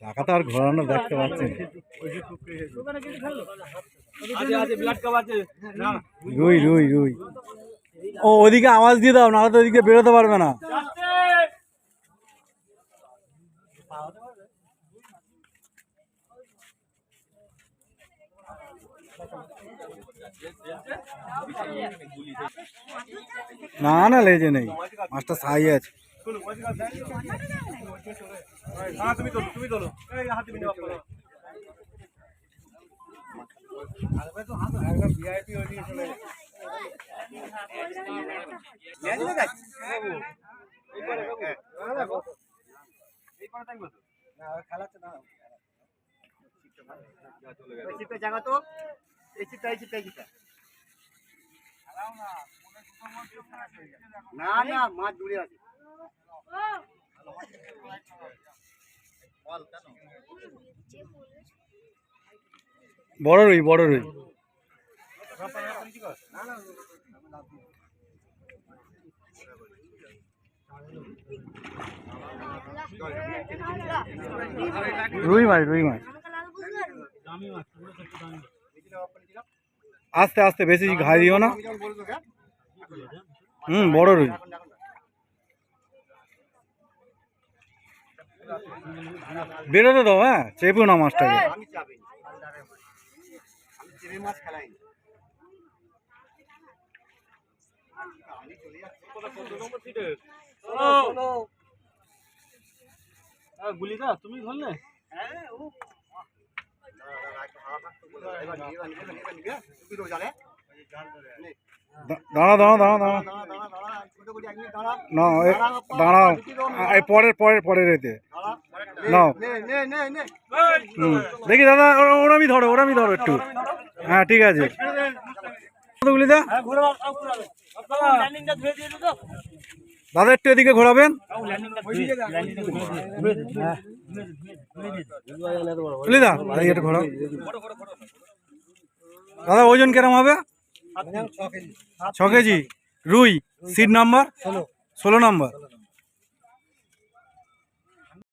টাকা তো আর ঘোরানো দেখতে পাচ্ছি রুই রুই রুই ও ওদিকে আওয়াজ দিয়ে দাও, নাহলে তো ওদিকে বেরোতে পারবে না। না না লেজে নেই, মাছটা ছাই আছে। না না মাছ দূরে আছে। বড় রুই বড় রুই। রুই মাছ রুই মাছ। আস্তে আস্তে, বেশি ঘাই দিও না। বড় রুই। বেরোতে দাও, হ্যাঁ চেপো না মাছটাকে। গুলিটা তুমি ধরলে? দাঁড়া দাঁড়া দাঁড়া দাঁড়া না, দাঁড়াও পরের পরের পরের এতে নাও। দেখি দাদা, ওরামি ধরো ওরামি ধরো একটু। হ্যাঁ ঠিক আছে। গুলিদা দাদা একটু এদিকে ঘোরাবেন। গুলিদা একটু ঘোরাও। দাদা ওজন কিরম হবে? 6 কেজি। রুই, সিট নাম্বার 16 নম্বর।